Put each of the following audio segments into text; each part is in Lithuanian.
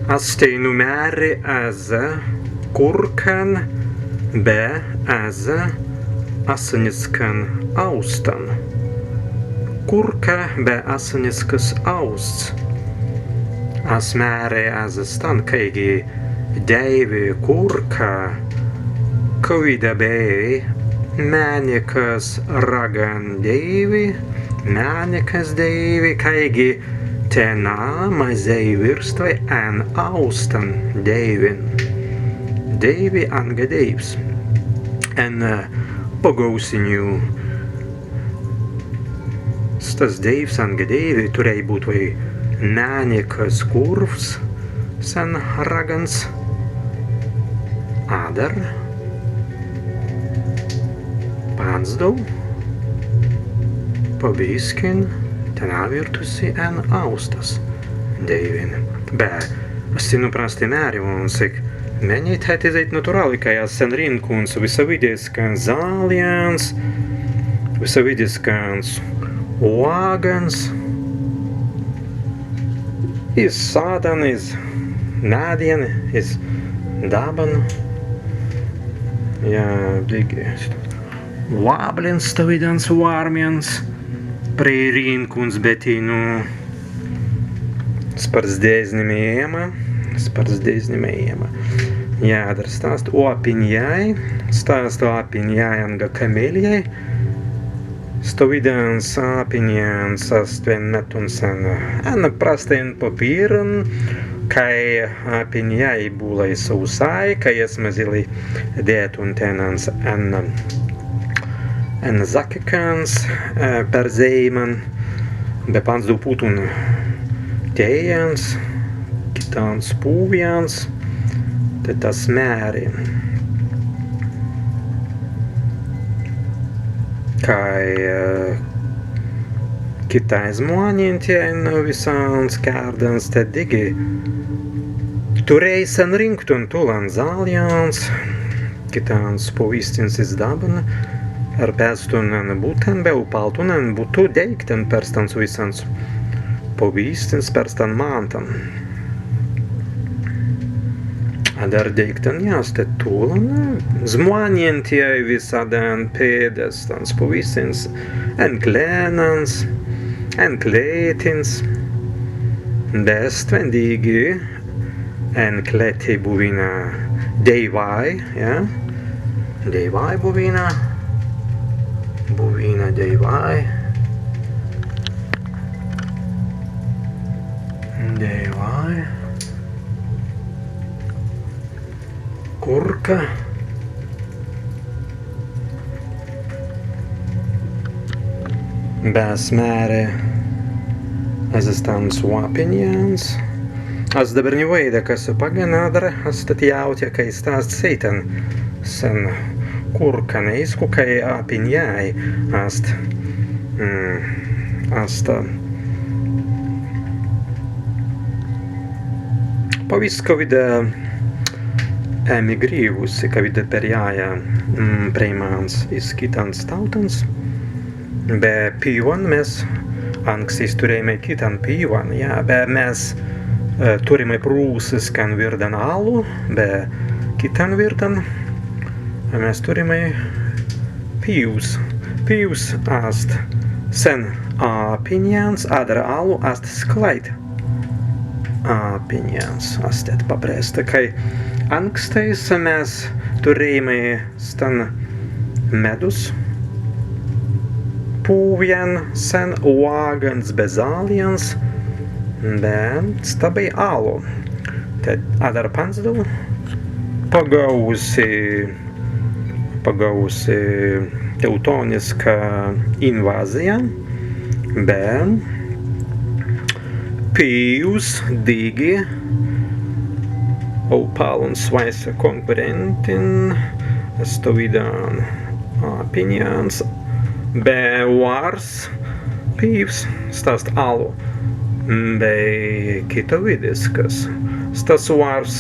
Aztei numere az kurkan be az asiniskan austan. Kurka be asiniskas austs. Az mere az stan kaigi deivi kurka kavida be manikas ragan deivi manikas deivi kaigi tena mazei virstoi an austan deivin. Deivi anga deivs. En pagausinių tas deivs anga deivi turėjo būt vai manikas kurvs sen ragans adar pansdau paviskin ten avirtusi en austas deivin. Bet aš sinu prasti mēriju un sik meni tätizeit naturali, ka ja sen rinkuns visavidiskan zāliens, visavidiskans wagans, iz sādan, iz nādien, iz daban. Ja, digi. Wablins stavidans vārmiens, pri rinkuns betinu sparsdēznimējama. Jādara stāst opiņai, stāstu opiņai anga kamelijai, stovidans opiņai sastven metunsen ana prasten papīran, kai opiņai būlai sausai, kai esmazili dētun tenans en zakekans per zeiman, be pants du putun tejans, kitans pūvjans, tad tas mēri. Kai kitais muoņintien visāns kārdans, tad digi turējas en rinktun tulan zāljāns, kitans pūvistins izdabana, ar pēstun en būten bev paltun en būtu deikten perstans visāns pūvistins perstan māntan. Adar deiktan jāste tulan, zmuoņintie visādan pēdes, tans pūvistins, en klēnans, en klētins, bestvendīgi en klēti buvina deivai, ja? Deivai buvina deivai. Deivai. Kurka. Bēsmēri azastans opiņjans. Az dabar ņuveida, kas paganādara, az tad jautja, ka izstāst seitan sen kurka neizku, kai opiņjai asta pavisko vida emigrīvusi, ka vida perjāja preimāns izskitans tautans, be pīvan mēs anksis turējumai kitan pīvan, jā, be mēs turimai prūsis, kan virdan alu, be kitan virdan, mēs turimai pīvs ast sen āpiņjans, adara alu ast sklait āpiņjans, astet paprēsta, kai ankstais mēs turējumai stan medus, pūvjan sen wagans bez āliens, bet stabai alu. Tad adara pansdalu pagausi teutoniska invāzija, bet pījus digi opal un svaisa konkurentin stovidan āpiņjans, be vārs pīvs stāst alu, be kita vidiskas. Stas vārs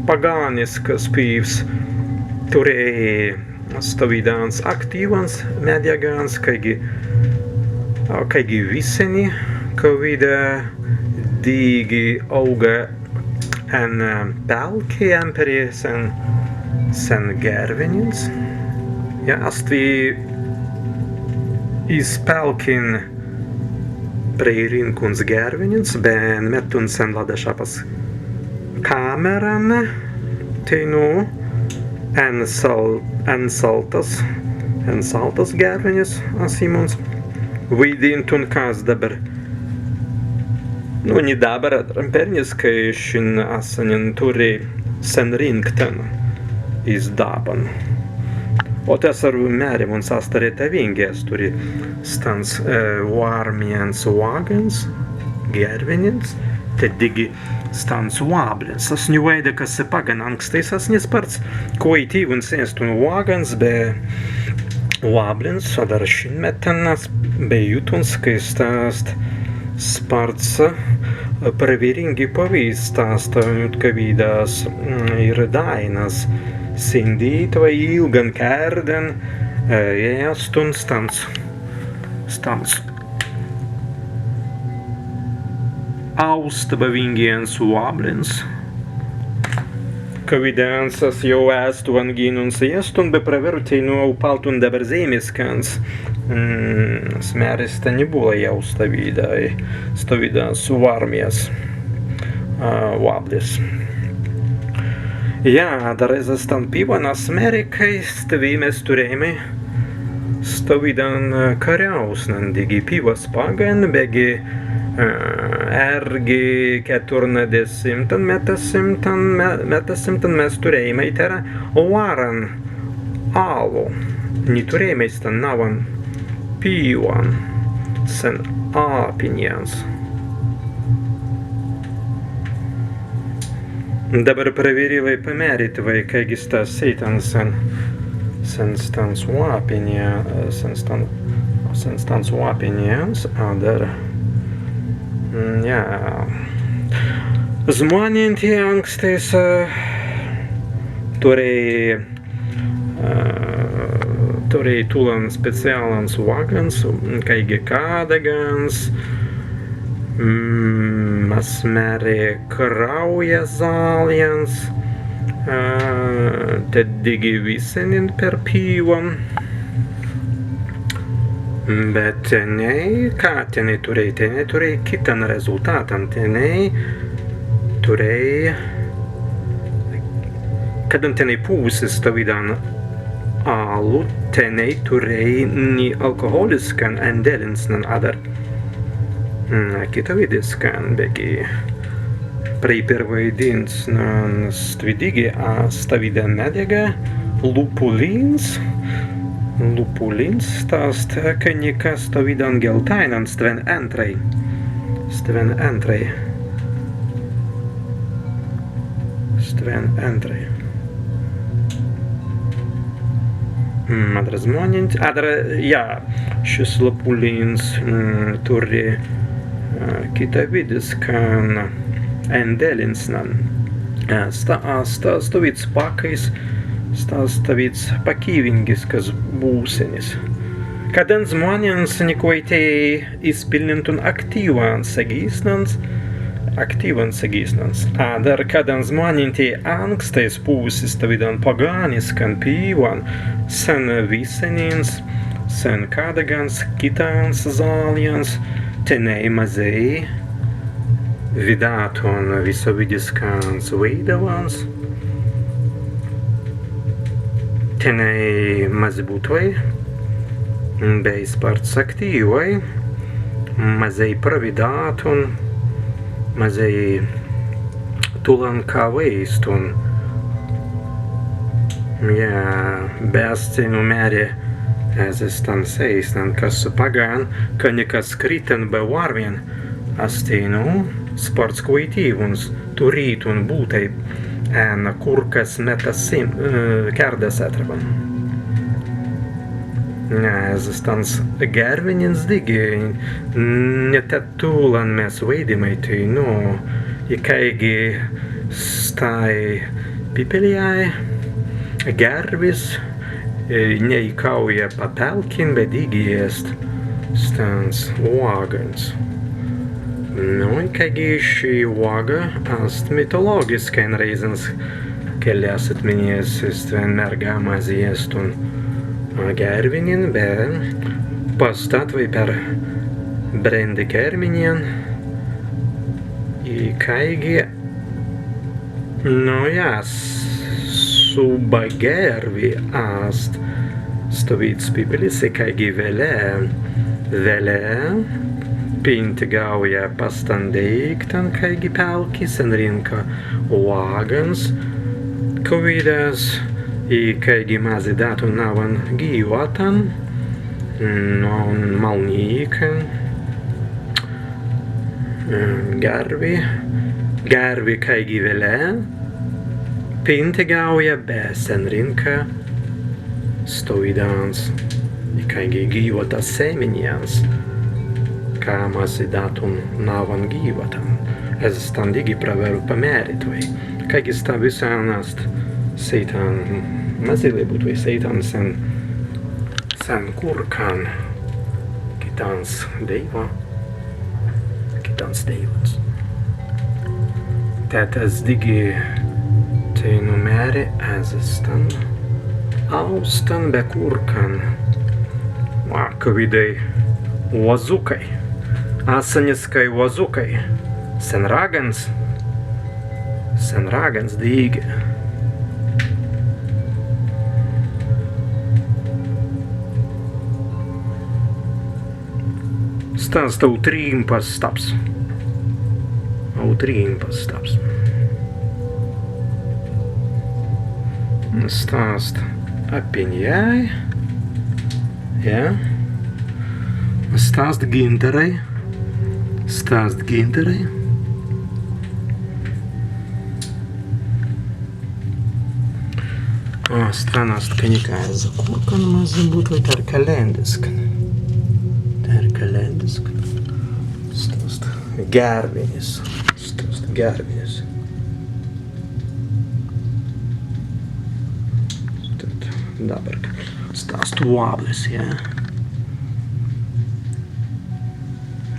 pagāniskas pīvs turēja stovidans aktīvans medjagans, kaigi viseni, ka vida dīgi auga en pelki emperije sen gervenins. Ja, astvi iz pelkin preirinkons gervenins, ben metun sen ladešapas kameran, tai en saltas gervenis asimons. Vaidintun kas dabar. Ni dabar rampernis, kai šin asanin turi sen rinkten iz daban. O tas ar mērimons astarētā vingies turi stans varmiens vagans, gervenins, te digi stans vablins. Tas ņuveida, kas se pagan angstais asnis parts, ko itīvuns iestun vagans, be vablins, adar šinmetenas, be jutuns, kai stāst sparts praviringi pavīstāsta, ka vīdās ir dainas, sindīt vai ilgan kērden, ēstun stans austaba vingiens vablins, ka vidensas jau ēstu vanginuns iestun, be pravertei upaltun dabar zemiskans. Smēris te nebulo jau stāvidās varmies vablis. Jā, darēs tam pīvanas Amerikai stāvīmēs turējumi stāvidan kariausnan, digi pīvas pagan, begi ergi 40 metasimtan mēs turējumi itera varan alu. Neturējumi stan navan pīvan sen āpiņiens. Dabar pravyri vai pamērīt, vai kaigi stas seitan sen stans vapiņiens, adar, jā, zmanīnti angstais turēja tulan speciālans vagans, kaigi kādagans, asmērē krauja zāliens, tad digi visenin per pīvam, bet tenei, kā tenei turēja kitan rezultātan, tenei turēja, kadan tenei pūsis tavidan alu, tenei turēja ni alkoholiskan endelinsnan adar. Kita vidiskan, begi pripervaidins stvīdīgi stāvīda medega lupulīns stāst, ka nekas stāvīdan geltainan stven entrai. Adra zmonint, jā, šis lupulīns turi kita vidiskan endelinsnan. Stāvīts pakais, stāvīts pakīvingis, kas būsenis. Kadan zmonins nikoitei izpilnintun aktīvan sagīsnans, Adar kadan zmonintei angstais pūsis tavidan pagāniskan pīvan, sen visenins, sen kādagans, kitans zāliens, tenei mazei vidātun visavidiskans veidavans, tenei mazi būtvai, beis parts aktīvai, mazei pravidātun, mazei tulan kā veistun. Jā, bēscinu mēri ezestan seistan, kas pagan, ka nekas kriten be varvien, astīnu sports kuitīvuns, turītun būtei, kurkas metasim, kērdas atraban. Ezestans gervenins digi, ne tulan mēs veidimai, tai, ikaigi stai pipeliai, gervis, neikauja papelkin, bet digi jest stans vagans. Nu, kaigi šī uoga ast mitologiska en reizens, kel esat minējis, es vienmēr gāmazi iest un gervinin, bet pastat vai per brendi kerminien, i kaigi, nu jā, suba gervi ast stovīts pipilis, i kaigi vele, pinti gauja pastandeiktan, kaigi pelkis, en rinka uogans, kovidas, i kaigi mazi datu navan gyvotan, un malnīkan, garvi kaigi vele, pinti gauja besen rinka stovidans, i kaigi gyvotas seminians, kā mazi datu navan gyvotan. Es standīgi praveru pamērit, vai kaigi sta visān ast seitan mazili būt, vai seitan sen kurkan kitans deiva, kitans deivats. Tātad digi te numēri ezestan, austan be kurkan, kovidai uozukai, asaniskai uozukai, senragans digi. Stāst autrīmpas staps. Stāst apiņai. Jā. Stāst gintarai. Stāst kaņikā za kurkan mazi būt, vai tā ir kalendiskan. Stāst gervinis. Tad dabar stāst uoblis, jā.